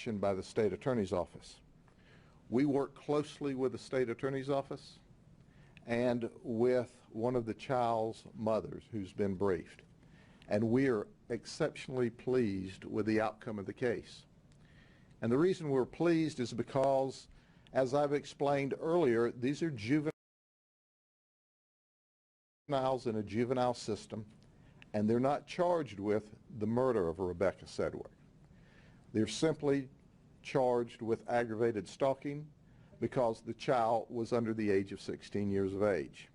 action by the State Attorney's Office. We work closely with the State Attorney's Office and with one of the child's mothers who's been briefed. And we are exceptionally pleased with the outcome of the case. And the reason we're pleased is because, as I've explained earlier, these are juveniles in a juvenile system, and they're not charged with the murder of Rebecca Sedwick. They're simply charged with aggravated stalking because the child was under the age of 16 years of age.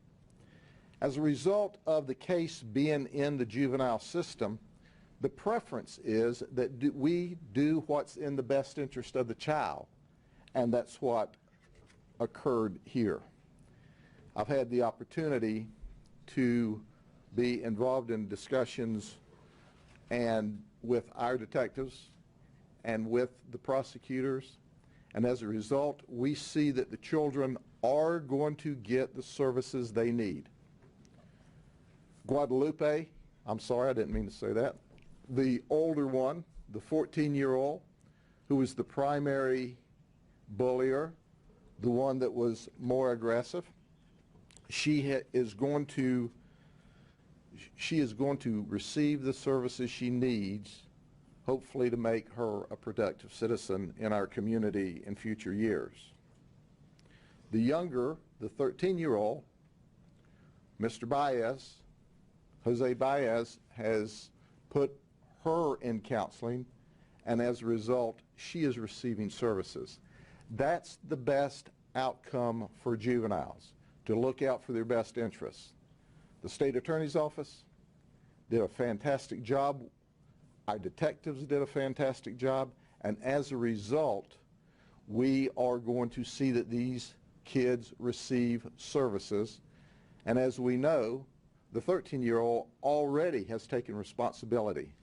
As a result of the case being in the juvenile system, the preference is that we do what's in the best interest of the child, and that's what occurred here. I've had the opportunity to be involved in discussions and with our detectives and with the prosecutors, and as a result, we see that the children are going to get the services they need. Guadalupe, I'm sorry, I didn't mean to say that, the older one, the 14-year-old, who was the primary bullier, the one that was more aggressive, she is going to receive the services she needs, hopefully to make her a productive citizen in our community in future years. The younger, the 13-year-old, Mr. Baez, Jose Baez, has put her in counseling, and as a result, she is receiving services. That's the best outcome for juveniles, to look out for their best interests. The State Attorney's Office did a fantastic job. Our detectives did a fantastic job, and as a result, we are going to see that these kids receive services. And as we know, the 13-year-old already has taken responsibility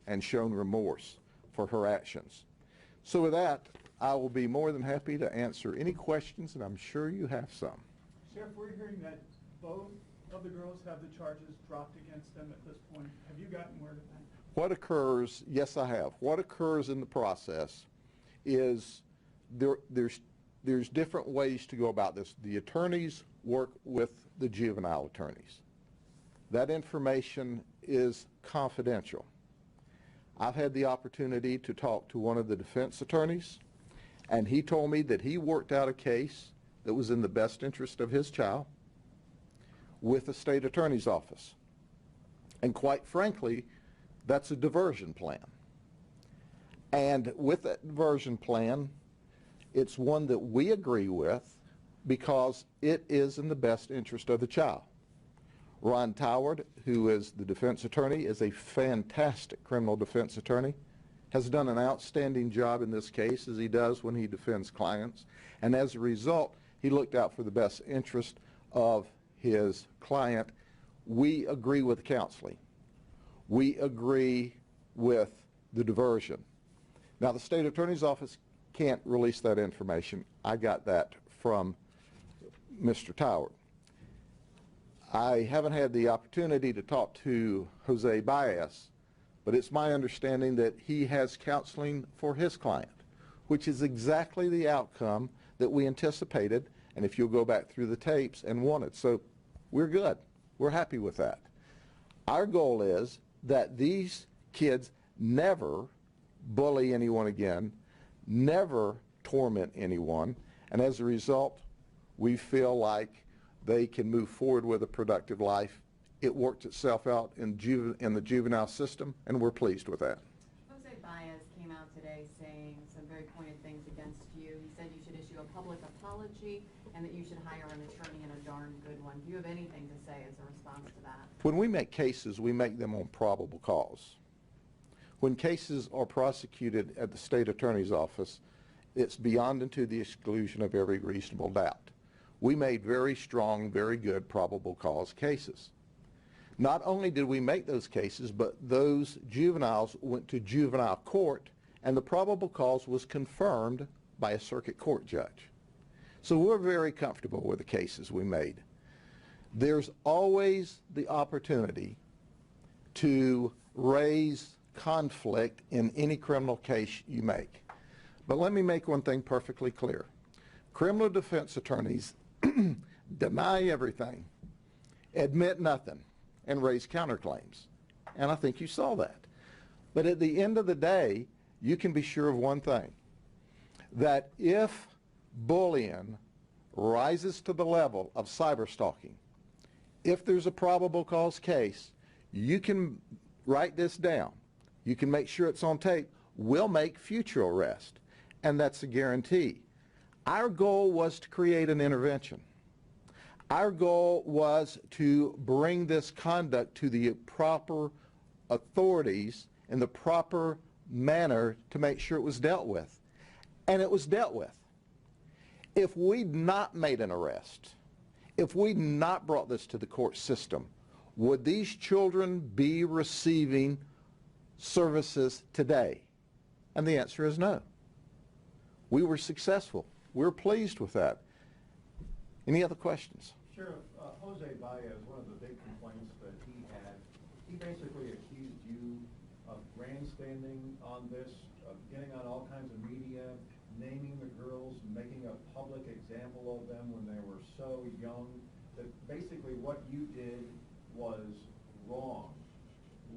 and shown remorse for her actions. So with that, I will be more than happy to answer any questions, and I'm sure you have some. Sheriff, we're hearing that both of the girls have the charges dropped against them at this point. Have you gotten word of that? What occurs, yes I have. What occurs in the process is there's different ways to go about this. The attorneys work with the juvenile attorneys. That information is confidential. I've had the opportunity to talk to one of the defense attorneys, and he told me that he worked out a case that was in the best interest of his child with the State Attorney's Office. And quite frankly, that's a diversion plan. And with that diversion plan, it's one that we agree with because it is in the best interest of the child. Ron Toward, who is the defense attorney, is a fantastic criminal defense attorney, has done an outstanding job in this case, as he does when he defends clients, and as a result, he looked out for the best interest of his client. We agree with the counseling. We agree with the diversion. Now, the State Attorney's Office can't release that information. I got that from Mr. Toward. I haven't had the opportunity to talk to Jose Baez, but it's my understanding that he has counseling for his client, which is exactly the outcome that we anticipated, and if you'll go back through the tapes, and wanted. So we're good. We're happy with that. Our goal is that these kids never bully anyone again, never torment anyone, and as a result, we feel like they can move forward with a productive life. It worked itself out in the juvenile system, and we're pleased with that. Jose Baez came out today saying some very pointed things against you. He said you should issue a public apology and that you should hire an attorney, and a darn good one. Do you have anything to say as a response to that? When we make cases, we make them on probable cause. When cases are prosecuted at the State Attorney's Office, it's beyond and to the exclusion of every reasonable doubt. We made very strong, very good probable cause cases. Not only did we make those cases, but those juveniles went to juvenile court, and the probable cause was confirmed by a circuit court judge. So we're very comfortable with the cases we made. There's always the opportunity to raise conflict in any criminal case you make. But let me make one thing perfectly clear. Criminal defense attorneys deny everything, admit nothing, and raise counterclaims. And I think you saw that. But at the end of the day, you can be sure of one thing, that if bullying rises to the level of cyberstalking, if there's a probable cause case, you can write this down. You can make sure it's on tape. We'll make future arrests, and that's a guarantee. Our goal was to create an intervention. Our goal was to bring this conduct to the proper authorities in the proper manner to make sure it was dealt with. And it was dealt with. If we'd not made an arrest, if we'd not brought this to the court system, would these children be receiving services today? And the answer is no. We were successful. We're pleased with that. Any other questions? Sheriff, Jose Baez, one of the big complaints that he had, he basically accused you of grandstanding on this, of getting on all kinds of media, naming the girls, making a public example of them when they were so young, that basically what you did was wrong.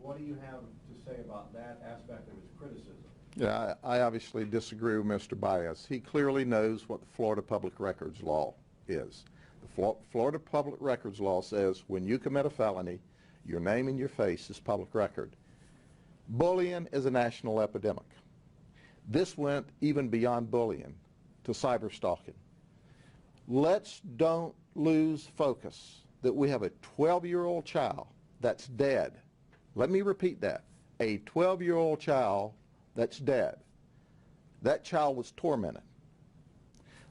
What do you have to say about that aspect of his criticism? Yeah, I obviously disagree with Mr. Baez. He clearly knows what the Florida Public Records Law is. The Florida Public Records Law says when you commit a felony, your name and your face is public record. Bullying is a national epidemic. This went even beyond bullying to cyberstalking. Let's don't lose focus that we have a 12-year-old child that's dead. Let me repeat that. A 12-year-old child that's dead. That child was tormented.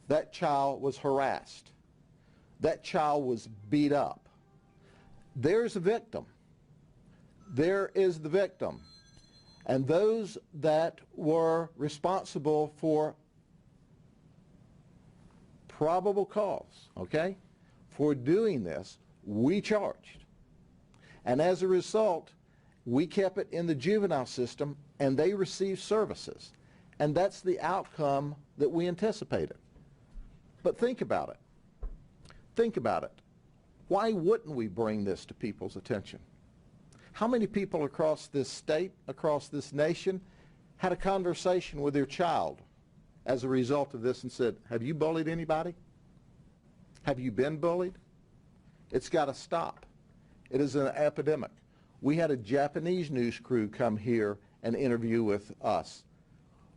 That child was harassed. That child was beat up. There's a victim. There is the victim. And those that were responsible for probable cause, okay, for doing this, we charged. And as a result, we kept it in the juvenile system and they received services. And that's the outcome that we anticipated. But think about it. Think about it. Why wouldn't we bring this to people's attention? How many people across this state, across this nation, had a conversation with their child as a result of this and said, have you bullied anybody? Have you been bullied? It's got to stop. It is an epidemic. We had a Japanese news crew come here and interview with us.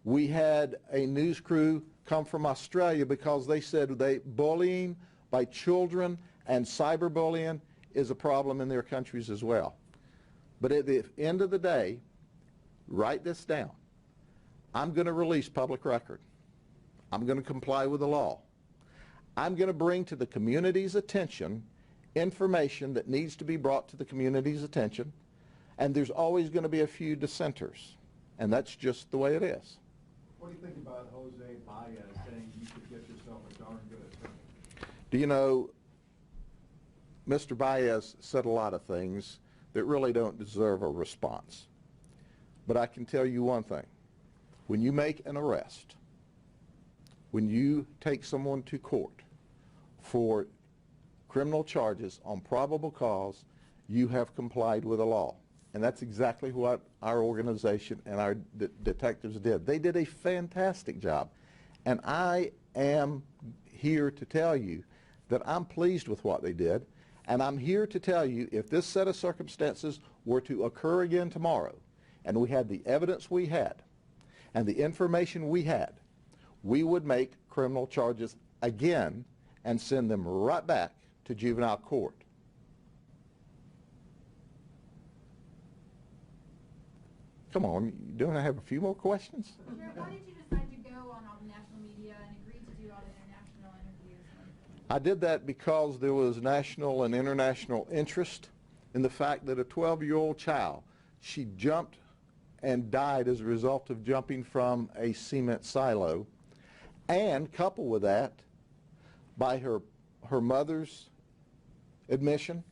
We had a news crew come from Australia because they said bullying by children and cyberbullying is a problem in their countries as well. But at the end of the day, write this down. I'm going to release public record. I'm going to comply with the law. I'm going to bring to the community's attention information that needs to be brought to the community's attention, and there's always going to be a few dissenters, and that's just the way it is. What do you think about Jose Baez saying you should get yourself a darn good attorney? Do you know, Mr. Baez said a lot of things that really don't deserve a response. But I can tell you one thing. When you make an arrest, when you take someone to court for criminal charges on probable cause, you have complied with the law. And that's exactly what our organization and our detectives did. They did a fantastic job. And I am here to tell you that I'm pleased with what they did. And I'm here to tell you, if this set of circumstances were to occur again tomorrow, and we had the evidence we had, and the information we had, we would make criminal charges again and send them right back to juvenile court. Come on, don't I have a few more questions? Sheriff, why did you decide to go on all the national media and agree to do all the international interviews? I did that because there was national and international interest in the fact that a 12-year-old child, she jumped and died as a result of jumping from a cement silo, and coupled with that, by her mother's admission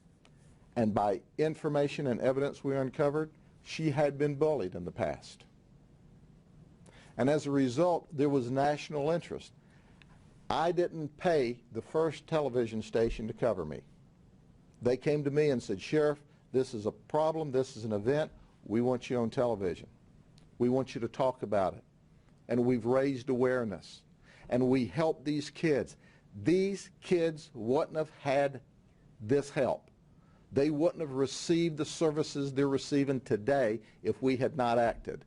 and by information and evidence we uncovered, she had been bullied in the past. And as a result, there was national interest. I didn't pay the first television station to cover me. They came to me and said, Sheriff, this is a problem, this is an event, we want you on television. We want you to talk about it. And we've raised awareness. And we helped these kids. These kids wouldn't have had this help. They wouldn't have received the services they're receiving today if we had not acted.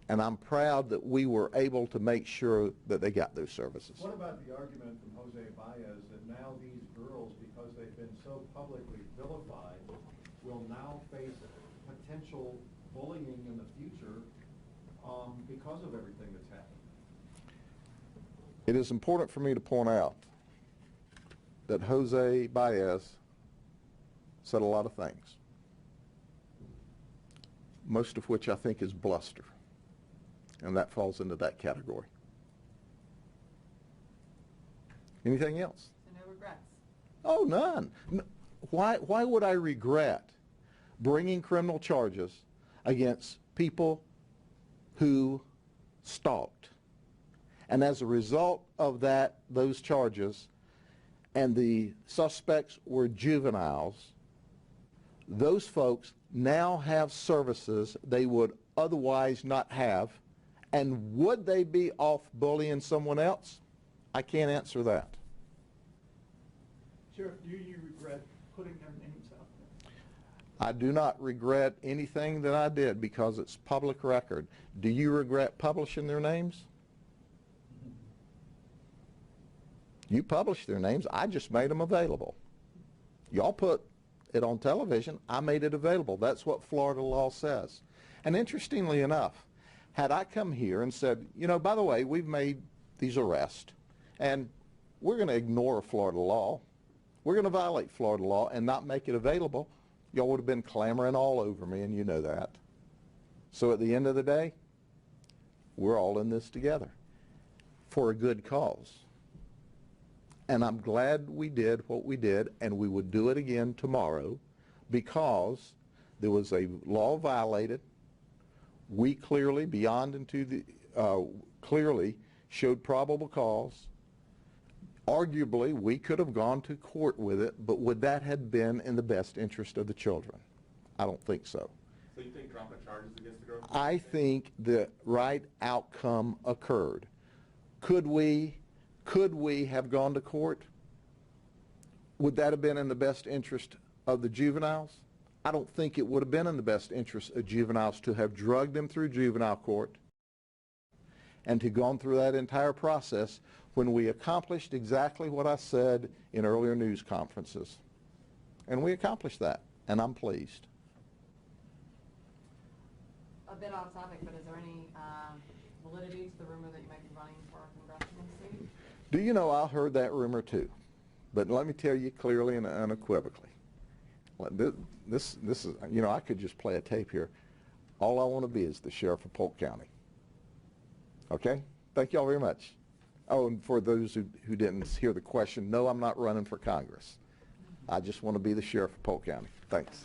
And I'm proud that we were able to make sure that they got those services. What about the argument from Jose Baez that now these girls, because they've been so publicly vilified, will now face potential bullying in the future because of everything that's happened? It is important for me to point out that Jose Baez said a lot of things, most of which I think is bluster, and that falls into that category. Anything else? So no regrets? Oh, none. Why would I regret bringing criminal charges against people who stalked? And as a result of those charges, and the suspects were juveniles, those folks now have services they would otherwise not have. And would they be off bullying someone else? I can't answer that. Sheriff, do you regret putting their names out there? I do not regret anything that I did because it's public record. Do you regret publishing their names? You published their names. I just made them available. Y'all put it on television. I made it available. That's what Florida law says. And interestingly enough, had I come here and said, you know, by the way, we've made these arrests, and we're going to ignore Florida law, we're going to violate Florida law and not make it available, y'all would have been clamoring all over me, and you know that. So at the end of the day, we're all in this together for a good cause. And I'm glad we did what we did, and we would do it again tomorrow because there was a law violated. We clearly, clearly showed probable cause. Arguably, we could have gone to court with it, but would that have been in the best interest of the children? I don't think so. So you think dropping charges against the girls? I think the right outcome occurred. Could we have gone to court? Would that have been in the best interest of the juveniles? I don't think it would have been in the best interest of juveniles to have drugged them through juvenile court and to gone through that entire process when we accomplished exactly what I said in earlier news conferences. And we accomplished that, and I'm pleased. A bit off topic, but is there any validity to the rumor that you might be running for a congressional seat? Do you know, I heard that rumor too, but let me tell you clearly and unequivocally. This is, you know, I could just play a tape here. All I want to be is the sheriff of Polk County. Okay? Thank you all very much. Oh, and for those who didn't hear the question, no, I'm not running for Congress. I just want to be the sheriff of Polk County. Thanks.